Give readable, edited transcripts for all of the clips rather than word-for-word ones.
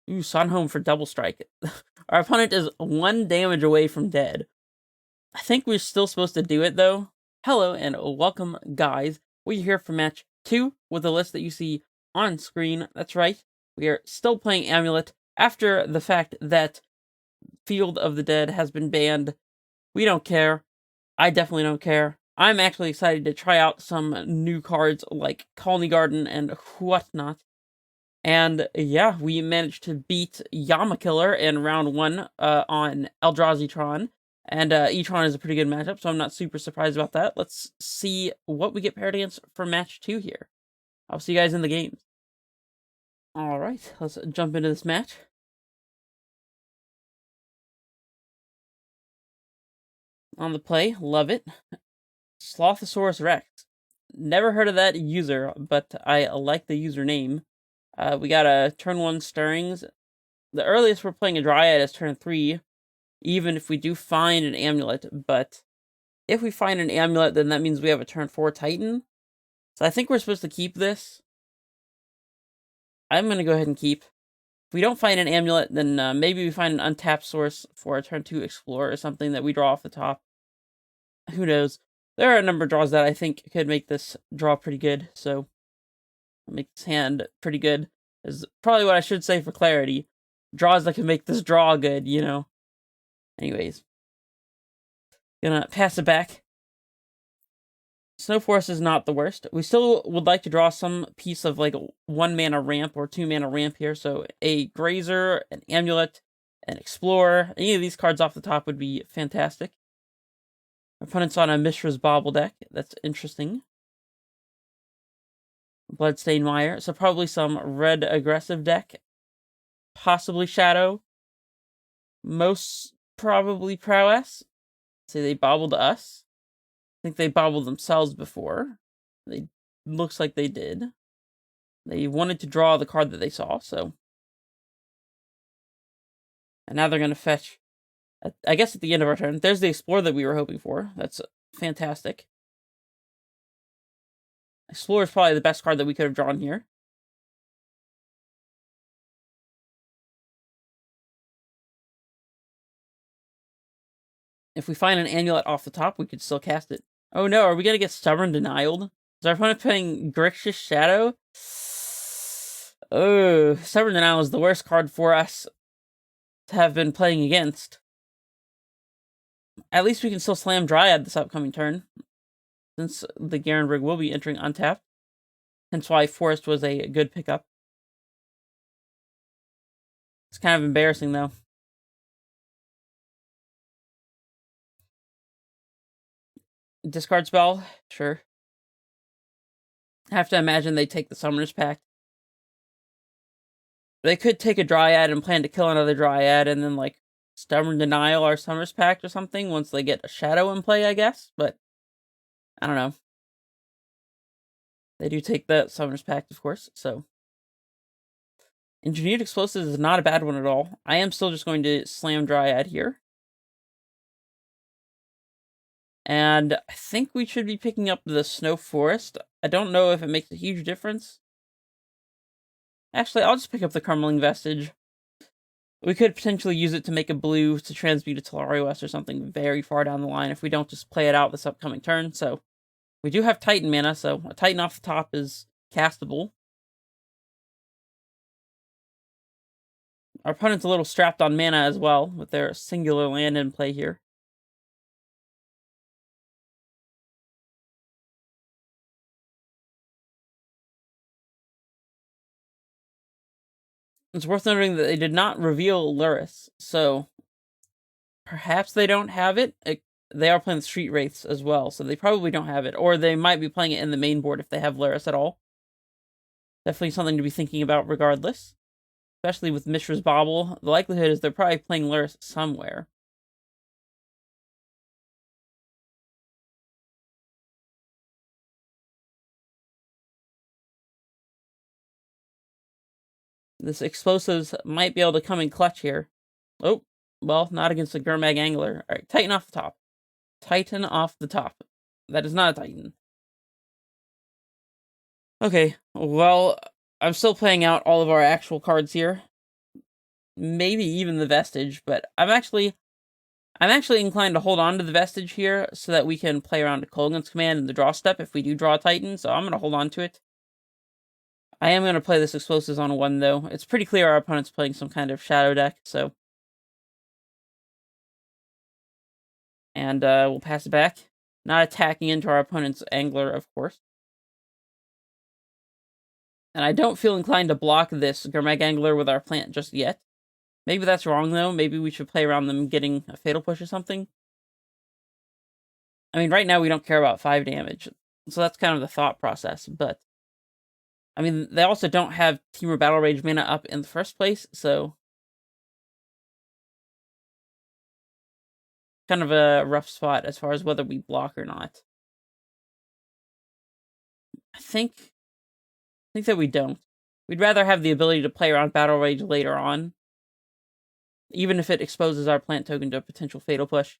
Ooh, Sun Home for double strike. Our opponent is 1 damage away from dead. I think we're still supposed to do it, though. Hello, and welcome, guys. We're here for match 2 with the list that you see on screen. That's right. We are still playing Amulet after the fact that Field of the Dead has been banned. We don't care. I definitely don't care. I'm actually excited to try out some new cards like Khalni Garden and whatnot. And yeah, we managed to beat Yamakiller in round 1 on Eldrazi-tron. And E-tron is a pretty good matchup, so I'm not super surprised about that. Let's see what we get paired against for match 2 here. I'll see you guys in the games. Alright, let's jump into this match. On the play, love it. Slothosaurus Rex. Never heard of that user, but I like the username. We got a turn 1 Stirrings. The earliest we're playing a Dryad is turn 3, even if we do find an Amulet, but if we find an Amulet, then that means we have a turn 4 Titan. So I think we're supposed to keep this. I'm going to go ahead and keep. If we don't find an Amulet, then maybe we find an untapped source for a turn 2 Explorer or something that we draw off the top. Who knows? There are a number of draws that I think could make this draw pretty good, so make this hand pretty good is probably what I should say for clarity. Draws that can make this draw good, you know. Anyways. Gonna pass it back. Snow Forest is not the worst. We still would like to draw some piece of like 1 mana ramp or 2 mana ramp here. So a Grazer, an Amulet, an Explorer. Any of these cards off the top would be fantastic. Our opponent's on a Mishra's Bauble deck. That's interesting. Bloodstained Mire. So probably some red aggressive deck. Possibly Shadow. Most probably Prowess. Say they bobbled us. I think they bobbled themselves before. They looks like they did. They wanted to draw the card that they saw, so. And now they're going to fetch, I guess at the end of our turn. There's the Explorer that we were hoping for. That's fantastic. Explorer is probably the best card that we could have drawn here. If we find an Amulet off the top, we could still cast it. Oh no, are we going to get Stubborn Denialed? Is our opponent playing Grixis Shadow? Oh, Stubborn Denial is the worst card for us to have been playing against. At least we can still slam Dryad this upcoming turn, since the Garenberg will be entering untapped. Hence why Forest was a good pickup. It's kind of embarrassing, though. Discard spell? Sure. I have to imagine they take the Summoner's Pact. They could take a Dryad and plan to kill another Dryad and then, like, Stubborn Denial our Summoner's Pact or something once they get a Shadow in play, I guess. But, I don't know. They do take the Summoner's Pact, of course, so. Engineered Explosives is not a bad one at all. I am still just going to slam Dryad here. And I think we should be picking up the Snow Forest. I don't know if it makes a huge difference. Actually, I'll just pick up the Crumbling Vestige. We could potentially use it to make a blue to transmute a Telarios or something very far down the line if we don't just play it out this upcoming turn. So we do have Titan mana, so a Titan off the top is castable. Our opponent's a little strapped on mana as well, with their singular land in play here. It's worth noting that they did not reveal Luris, so perhaps they don't have it. They are playing the Street Wraiths as well, so they probably don't have it. Or they might be playing it in the main board if they have Luris at all. Definitely something to be thinking about regardless. Especially with Mishra's Bauble. The likelihood is they're probably playing Luris somewhere. This Explosives might be able to come in clutch here. Oh, well, not against the Gurmag Angler. Alright, Titan off the top. Titan off the top. That is not a Titan. Okay, well, I'm still playing out all of our actual cards here. maybe even the Vestige, but I'm actually inclined to hold on to the Vestige here so that we can play around Kolaghan's Command in the draw step if we do draw a Titan, so I'm going to hold on to it. I am going to play this Explosives on 1, though. It's pretty clear our opponent's playing some kind of Shadow deck, so... And we'll pass it back. Not attacking into our opponent's Angler, of course. And I don't feel inclined to block this Gurmag Angler with our plant just yet. Maybe that's wrong, though. Maybe we should play around them getting a Fatal Push or something. I mean, right now we don't care about 5 damage. So that's kind of the thought process, but... I mean, they also don't have Temur Battle Rage mana up in the first place, so... Kind of a rough spot as far as whether we block or not. I think that we don't. We'd rather have the ability to play around Battle Rage later on. Even if it exposes our plant token to a potential Fatal Push.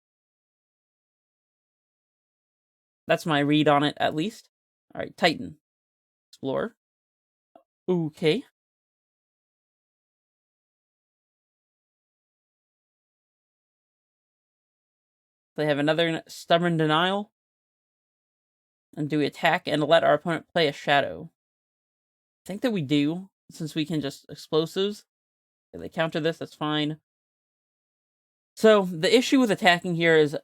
That's my read on it, at least. Alright, Titan. Explorer. Okay. They have another Stubborn Denial. And do we attack and let our opponent play a Shadow? I think that we do, since we can just Explosives. If they counter this, that's fine. So, the issue with attacking here is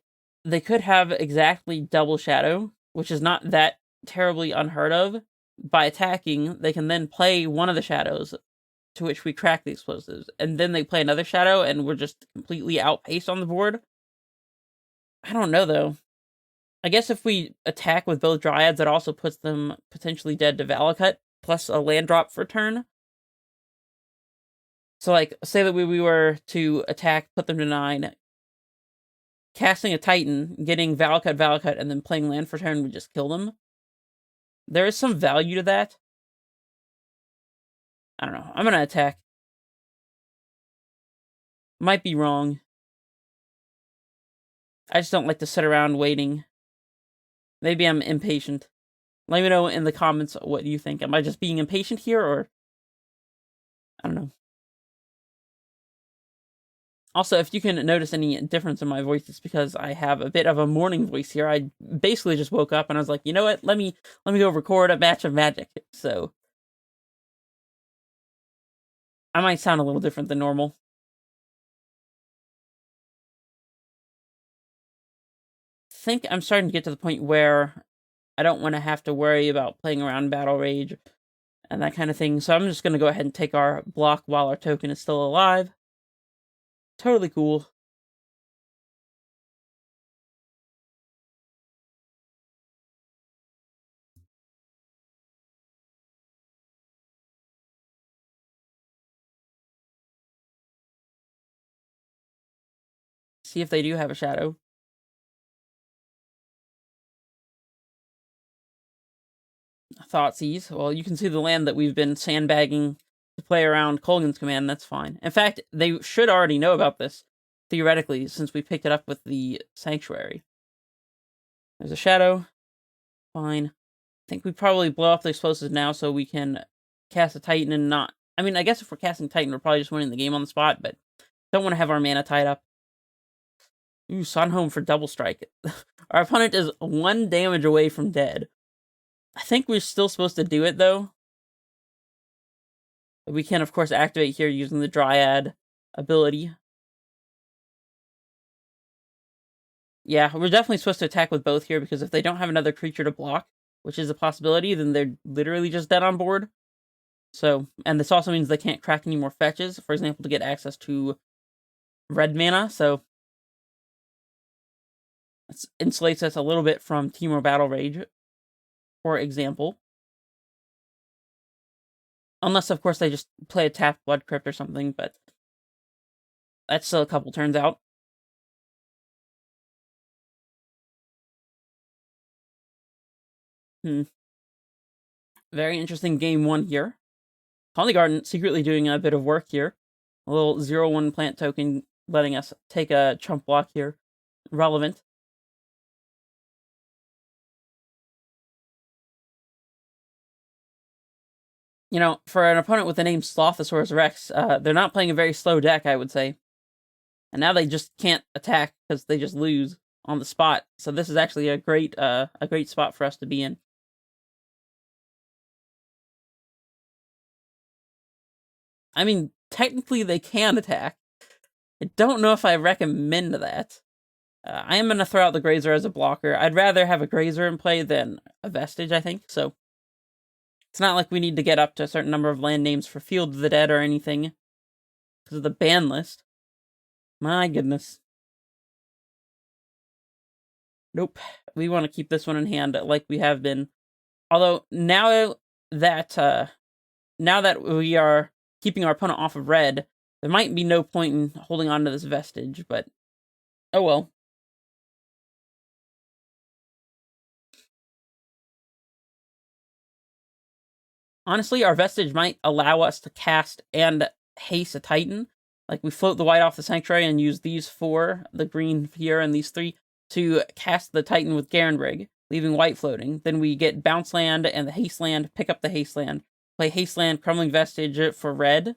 they could have exactly double Shadow, which is not that terribly unheard of. By attacking, they can then play one of the Shadows, to which we crack the Explosives, and then they play another Shadow, and we're just completely outpaced on the board. I don't know, though. I guess if we attack with both Dryads, that also puts them potentially dead to Valakut, plus a land drop for turn. So, like, say that we were to attack, put them to 9, casting a Titan, getting Valakut, and then playing land for turn would just kill them. There is some value to that. I don't know. I'm gonna attack. Might be wrong. I just don't like to sit around waiting. Maybe I'm impatient. Let me know in the comments what you think. Am I just being impatient here, or... I don't know. Also, if you can notice any difference in my voice, it's because I have a bit of a morning voice here. I basically just woke up and I was like, you know what? Let me go record a match of Magic. So I might sound a little different than normal. I think I'm starting to get to the point where I don't want to have to worry about playing around Battle Rage and that kind of thing. So I'm just going to go ahead and take our block while our token is still alive. Totally cool. See if they do have a Shadow. Thoughtseize. Well, you can see the land that we've been sandbagging to play around Kolaghan's Command. That's fine. In fact, they should already know about this, theoretically, since we picked it up with the Sanctuary. There's a Shadow. Fine. I think we probably blow up the Explosives now so we can cast a Titan and not... I mean, I guess if we're casting Titan, we're probably just winning the game on the spot, but don't want to have our mana tied up. Ooh, Sunhome for double strike. Our opponent is 1 damage away from dead. I think we're still supposed to do it, though. We can, of course, activate here using the Dryad ability. Yeah, we're definitely supposed to attack with both here, because if they don't have another creature to block, which is a possibility, then they're literally just dead on board. So, and this also means they can't crack any more fetches, for example, to get access to red mana, so... It insulates us a little bit from Temur Battle Rage, for example. Unless, of course, they just play a tapped Blood Crypt or something, but... That's still a couple turns out. Very interesting game 1 here. Khalni Garden secretly doing a bit of work here. A little 0/1 plant token letting us take a chump block here. Relevant. You know, for an opponent with the name Slothosaurus Rex, they're not playing a very slow deck, I would say. And now they just can't attack because they just lose on the spot. So this is actually a great spot for us to be in. I mean, technically they can attack. I don't know if I recommend that. I am going to throw out the Grazer as a blocker. I'd rather have a Grazer in play than a Vestige, I think. So it's not like we need to get up to a certain number of land names for Field of the Dead or anything because of the ban list. My goodness. Nope. We want to keep this one in hand like we have been. Although now that we are keeping our opponent off of red, there might be no point in holding on to this Vestige, but oh well. Honestly, our Vestige might allow us to cast and haste a Titan. Like, we float the white off the Sanctuary and use these 4, the green here and these 3, to cast the Titan with Garenbrig, leaving white floating. Then we get Bounce Land and the Haste Land, pick up the Haste Land, play Haste Land, Crumbling Vestige for red,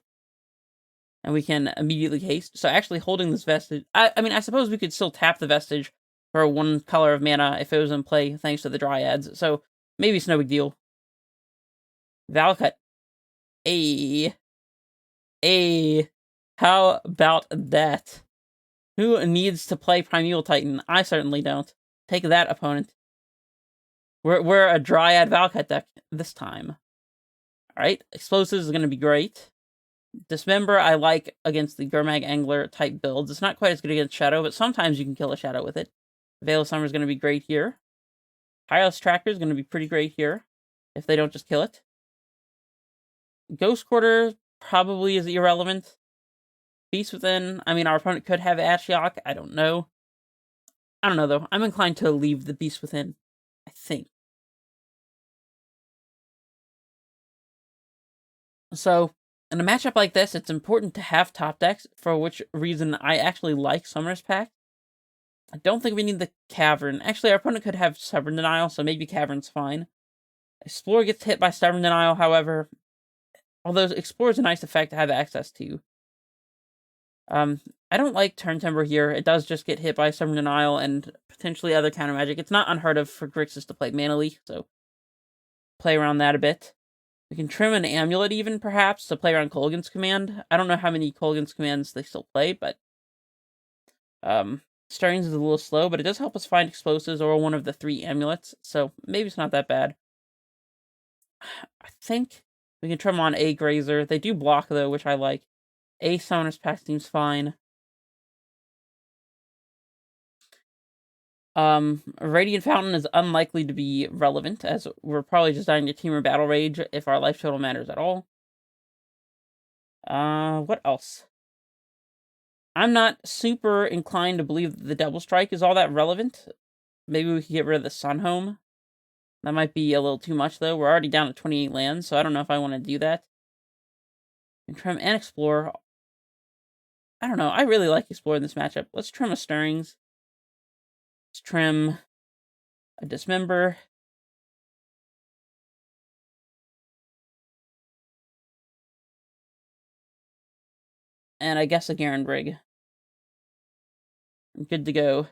and we can immediately haste. So actually holding this Vestige... I mean, I suppose we could still tap the Vestige for 1 color of mana if it was in play, thanks to the Dryads, so maybe it's no big deal. Valcut. How about that? Who needs to play Primeval Titan? I certainly don't. Take that, opponent. We're a Dryad Valcut deck this time. Alright, Explosives is going to be great. Dismember I like against the Gurmag Angler type builds. It's not quite as good against Shadow, but sometimes you can kill a Shadow with it. Veil of Summer is going to be great here. Tireless Tracker is going to be pretty great here, if they don't just kill it. Ghost Quarter probably is irrelevant. Beast Within, I mean, our opponent could have Ashiok, I don't know. I don't know, though. I'm inclined to leave the Beast Within, I think. So, in a matchup like this, it's important to have top decks, for which reason I actually like Summoner's Pact. I don't think we need the Cavern. Actually, our opponent could have Stubborn Denial, so maybe Cavern's fine. Explorer gets hit by Stubborn Denial, however, although Explorer is a nice effect to have access to. I don't like Turn Timber here. It does just get hit by Stubborn Denial and potentially other counter magic. It's not unheard of for Grixis to play Mana Leak, so play around that a bit. We can trim an Amulet even, perhaps, to play around Kolaghan's Command. I don't know how many Kolaghan's Commands they still play, but Stirrings is a little slow, but it does help us find Explosives or one of the 3 Amulets, so maybe it's not that bad. I think we can trim on a Grazer. They do block, though, which I like. A Summoner's Pact seems fine. Radiant Fountain is unlikely to be relevant, as we're probably just dying to Temur Battle Rage if our life total matters at all. What else? I'm not super inclined to believe that the Double Strike is all that relevant. Maybe we could get rid of the Sunhome. That might be a little too much, though. We're already down to 28 lands, so I don't know if I want to do that. And trim and Explore. I don't know. I really like Explore in this matchup. Let's trim a Stirrings. Let's trim a Dismember. And I guess a Garenbrig. Good to go.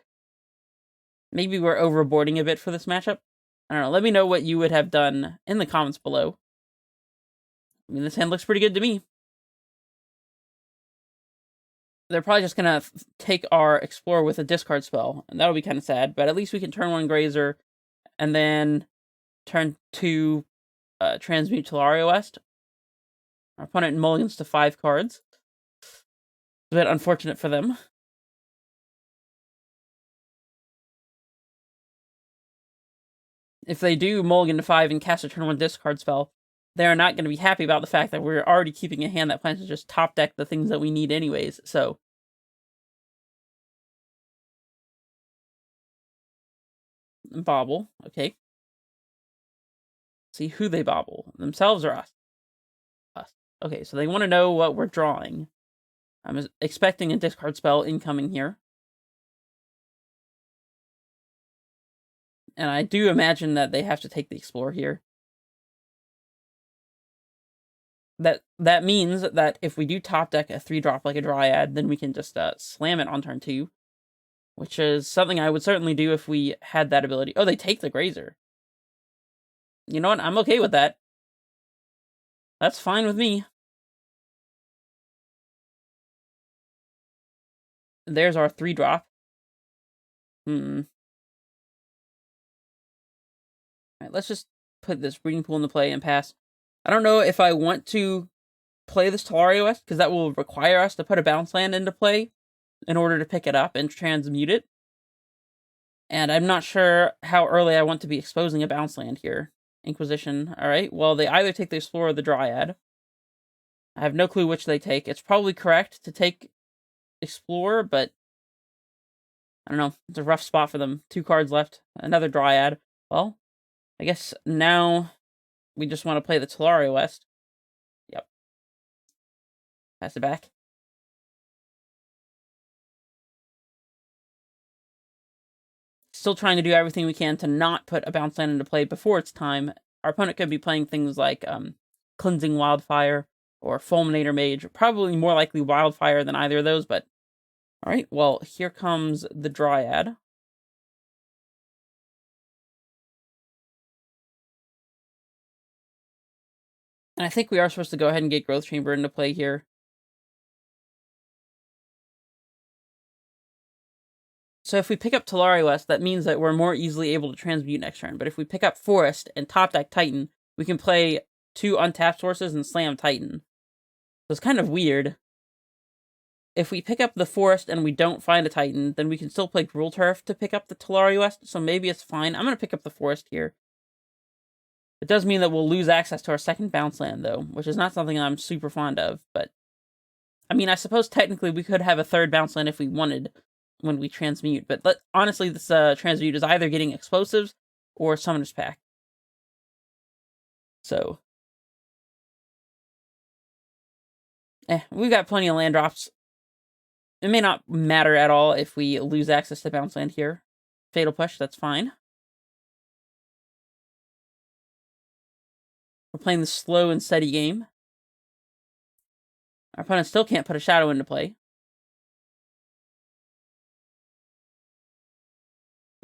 Maybe we're overboarding a bit for this matchup. I don't know. Let me know what you would have done in the comments below. I mean, this hand looks pretty good to me. They're probably just going to take our Explorer with a discard spell, and that'll be kind of sad, but at least we can turn 1 Grazer, and then turn 2 Transmute Tolaria West. Our opponent mulligans to 5 cards. It's a bit unfortunate for them. If they do mulligan to 5 and cast a turn 1 discard spell, they're not going to be happy about the fact that we're already keeping a hand that plans to just top deck the things that we need anyways, so... Bobble, okay. See who they bobble, themselves or us? Us. Okay, so they want to know what we're drawing. I'm expecting a discard spell incoming here. And I do imagine that they have to take the Explorer here. that means that if we do top deck a 3-drop like a Dryad, then we can just slam it on turn 2, which is something I would certainly do if we had that ability. Oh, they take the Grazer. You know what? I'm okay with that. That's fine with me. There's our 3-drop. Alright, let's just put this breeding pool into play and pass. I don't know if I want to play this Tolaria West, because that will require us to put a bounce land into play in order to pick it up and transmute it. And I'm not sure how early I want to be exposing a bounce land here. Inquisition, alright. Well, they either take the Explorer or the Dryad. I have no clue which they take. It's probably correct to take Explorer, but I don't know. It's a rough spot for them. 2 cards left. Another Dryad. Well, I guess now we just want to play the Tolaria West. Yep. Pass it back. Still trying to do everything we can to not put a bounce land into play before it's time. Our opponent could be playing things like Cleansing Wildfire or Fulminator Mage. Probably more likely Wildfire than either of those, but alright, well, here comes the Dryad. And I think we are supposed to go ahead and get Growth Chamber into play here. So if we pick up Tolaria West, that means that we're more easily able to transmute next turn. But if we pick up Forest and top deck Titan, we can play 2 untapped sources and slam Titan. So it's kind of weird. If we pick up the Forest and we don't find a Titan, then we can still play Gruul Turf to pick up the Tolaria West, so maybe it's fine. I'm going to pick up the Forest here. It does mean that we'll lose access to our second bounce land, though, which is not something I'm super fond of, but... I mean, I suppose technically we could have a 3rd bounce land if we wanted when we transmute, but honestly, this transmute is either getting explosives or Summoner's Pact. So... we've got plenty of land drops. It may not matter at all if we lose access to bounce land here. Fatal Push, that's fine. We're playing the slow and steady game. Our opponent still can't put a Shadow into play.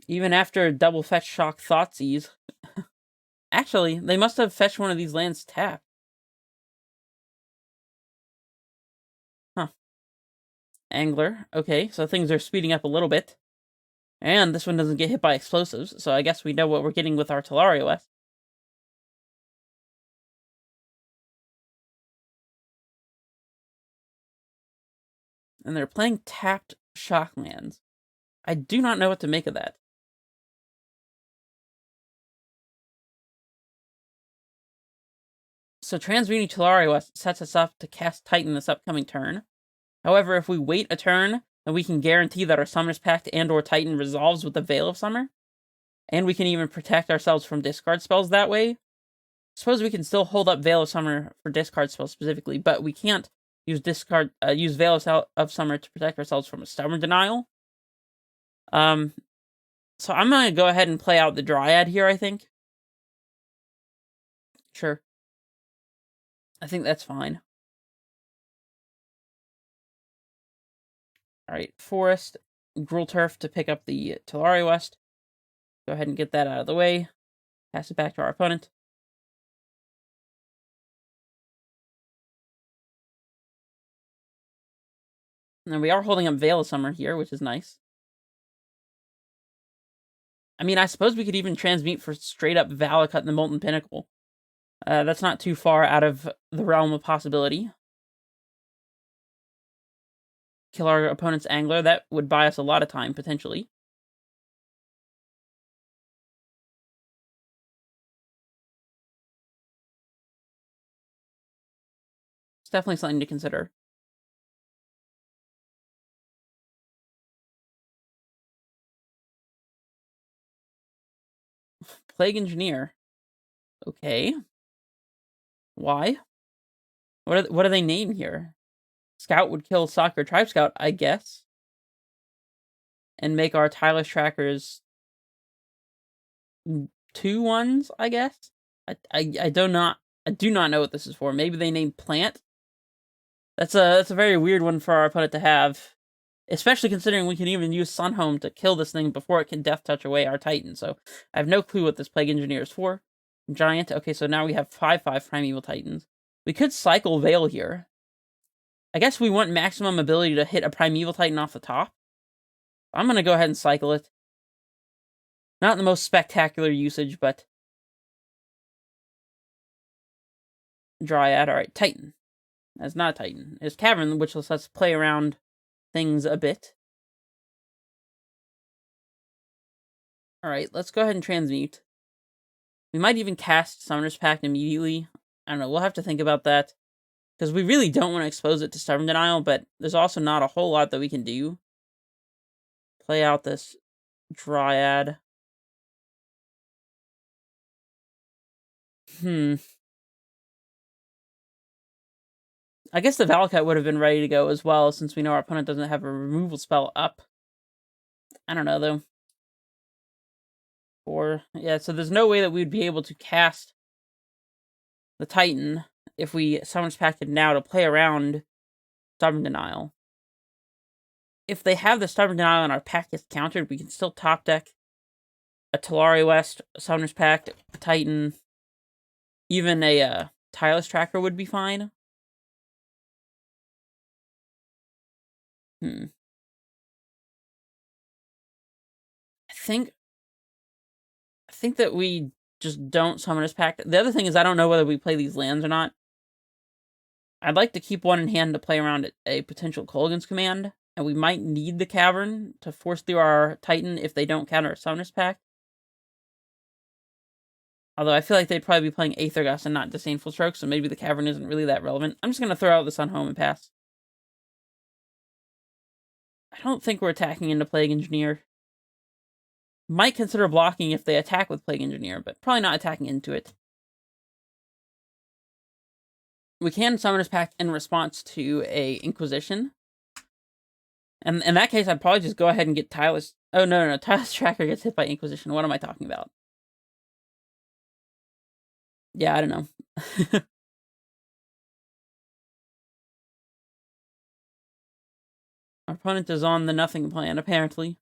Even after double fetch Shock Thoughtseize. Actually, they must have fetched one of these lands tapped. Huh. Angler. Okay, so things are speeding up a little bit. And this one doesn't get hit by explosives, so I guess we know what we're getting with our Tolaria West. And they're playing tapped Shock lands. I do not know what to make of that. So transmuting Tolaria West sets us up to cast Titan this upcoming turn. However, if we wait a turn, then we can guarantee that our Summoner's Pact and or Titan resolves with the Veil of Summer. And we can even protect ourselves from discard spells that way. Suppose we can still hold up Veil of Summer for discard spells specifically, but we can't use use Veil of Summer to protect ourselves from a Stubborn Denial. So I'm gonna go ahead and play out the Dryad here, I think. Sure. I think that's fine. Alright, Forest, Gruul Turf to pick up the Tolaria West. Go ahead and get that out of the way. Pass it back to our opponent. And then we are holding up Veil of Summer here, which is nice. I mean, I suppose we could even transmute for straight up Valakut and the Molten Pinnacle. That's not too far out of the realm of possibility. Kill our opponent's Angler. That would buy us a lot of time, potentially. It's definitely something to consider. Plague Engineer. Okay. Why? What do they name here? Scout would kill Soccer Tribe Scout, I guess. And make our Tireless Trackers 2/1s, I guess? I I do not know what this is for. Maybe they named Plant? That's a very weird one for our opponent to have. Especially considering we can even use Sunhome to kill this thing before it can Death Touch away our Titan. So I have no clue what this Plague Engineer is for. Giant. Okay, so now we have 5/5 Primeval Titans. We could cycle Veil here. I guess we want maximum ability to hit a Primeval Titan off the top. I'm going to go ahead and cycle it. Not the most spectacular usage, but... Dryad. Alright, Titan. That's not a Titan. It's Cavern, which lets us play around things a bit. Alright, let's go ahead and transmute. We might even cast Summoner's Pact immediately. I don't know, we'll have to think about that. Because we really don't want to expose it to Stubborn Denial, but there's also not a whole lot that we can do. Play out this Dryad. I guess the Valakut would have been ready to go as well, since we know our opponent doesn't have a removal spell up. I don't know, though. Yeah, so there's no way that we'd be able to cast the Titan if we Summoners Pacted now to play around Stubborn Denial. If they have the Stubborn Denial and our pack gets countered, we can still top deck a Talari West, Summoner's Pact, a Titan, even a Tireless Tracker would be fine. I think that we just don't Summoner's Pact. The other thing is I don't know whether we play these lands or not. I'd like to keep one in hand to play around a potential Kolaghan's Command, and we might need the Cavern to force through our Titan if they don't counter a Summoner's Pact. Although I feel like they'd probably be playing Aether Gust and not Disdainful Stroke, so maybe the Cavern isn't really that relevant. I'm just going to throw out the Sunhome and pass. I don't think we're attacking into Plague Engineer. Might consider blocking if they attack with Plague Engineer, but probably not attacking into it. We can Summoner's Pact in response to a Inquisition. And in that case, I'd probably just go ahead and get Tireless... Oh, no. Tireless Tracker gets hit by Inquisition. What am I talking about? Yeah, I don't know. Our opponent is on the Nothing plan, apparently.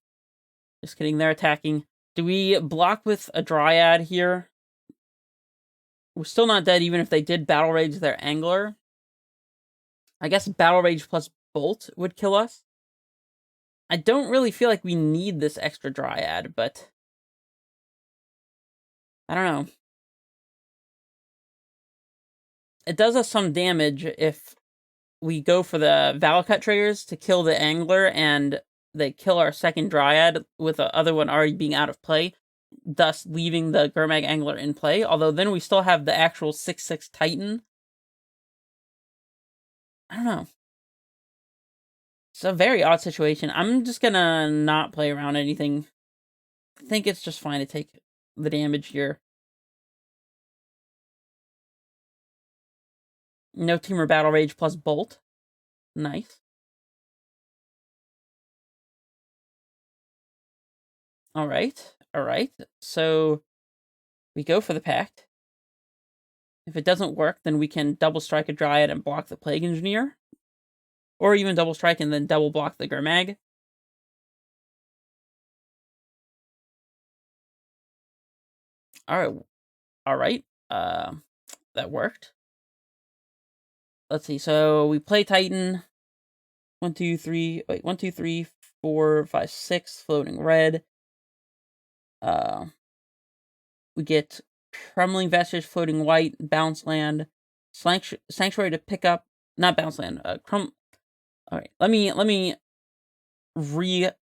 Just kidding, they're attacking. Do we block with a Dryad here? We're still not dead even if they did Battle Rage their Angler. I guess Battle Rage plus Bolt would kill us. I don't really feel like we need this extra Dryad, but... I don't know. It does us some damage if we go for the Valakut triggers to kill the Angler, and they kill our second Dryad with the other one already being out of play, thus leaving the Gurmag Angler in play, although then we still have the actual 6/6 Titan. I don't know. It's a very odd situation. I'm just gonna not play around anything. I think it's just fine to take the damage here. No Teamer Battle Rage plus Bolt. Nice. Alright. So, we go for the Pact. If it doesn't work, then we can double strike a Dryad and block the Plague Engineer. Or even double strike and then double block the Gurmag. Alright. That worked. Let's see, so we play Titan. 1, 2, 3, 4, 5, 6, floating red. We get Crumbling Vestige, floating white, bounce land, Sanctuary to pick up, not bounce land, Alright, let me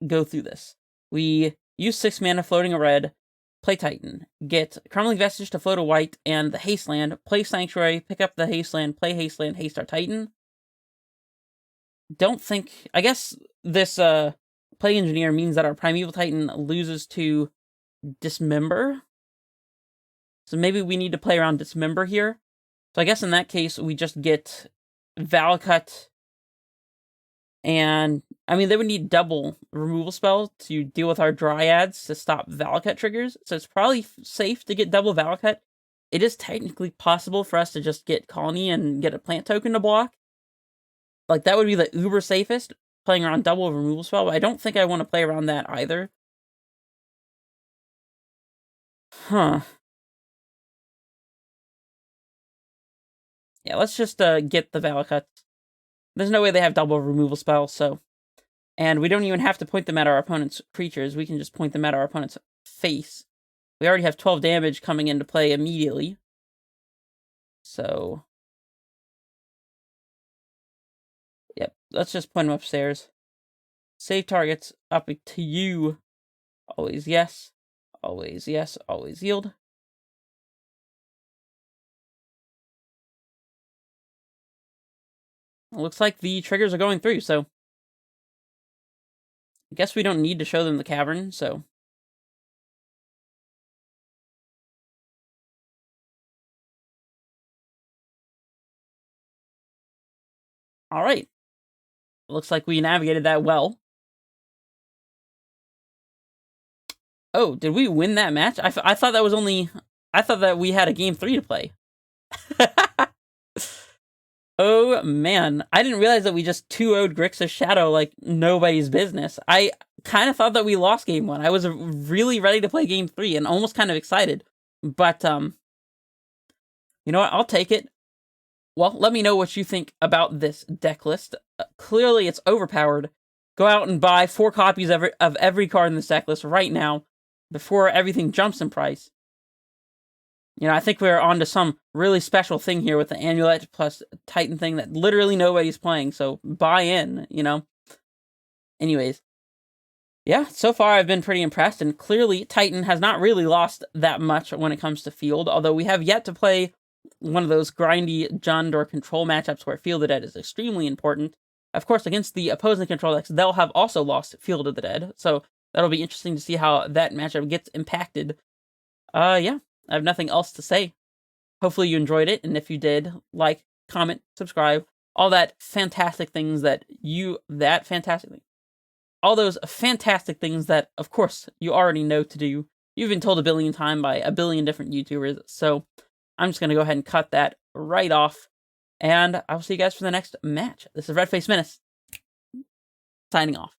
go through this. We use 6 mana floating a red, play Titan, get Crumbling Vestige to float a white, and the haste land, play Sanctuary, pick up the haste land, play haste land, haste our Titan. I guess this Plague Engineer means that our Primeval Titan loses to Dismember. So maybe we need to play around Dismember here. So I guess in that case, we just get Valakut. And, I mean, they would need double removal spell to deal with our Dryads to stop Valakut triggers. So it's probably safe to get double Valakut it is technically possible for us to just get Khalni and get a plant token to block. Like, that would be the uber safest, playing around double removal spell, but I don't think I want to play around that either. Huh. Yeah, let's just get the Valakuts. There's no way they have double removal spells, so... And we don't even have to point them at our opponent's creatures. We can just point them at our opponent's face. We already have 12 damage coming into play immediately. So... Yep, let's just point them upstairs. Save targets, up to you. Always yes. Always yes. Always yield. It looks like the triggers are going through, so... I guess we don't need to show them the cavern, so... Alright. Looks like we navigated that well. Oh, did we win that match? I thought that was only... I thought that we had a game 3 to play. Oh, man. I didn't realize that we just 2-0'd Grixis Shadow like nobody's business. I kind of thought that we lost game 1. I was really ready to play game 3 and almost kind of excited. But, you know what? I'll take it. Well, let me know what you think about this deck list. Clearly, it's overpowered. Go out and buy 4 copies of every card in this deck list right now before everything jumps in price. You know, I think we're on to some really special thing here with the Amulet plus Titan thing that literally nobody's playing, so buy in, you know? Anyways. Yeah, so far I've been pretty impressed, and clearly Titan has not really lost that much when it comes to field, although we have yet to play one of those grindy Jund or control matchups where Field of the Dead is extremely important. Of course, against the opposing control decks, they'll have also lost Field of the Dead, so that'll be interesting to see how that matchup gets impacted. Yeah. I have nothing else to say. Hopefully you enjoyed it, and if you did, like, comment, subscribe, all that fantastic things that all those fantastic things that, of course, you already know to do. You've been told a billion times by a billion different YouTubers, so I'm just going to go ahead and cut that right off, and I'll see you guys for the next match. This is Redface Menace, signing off.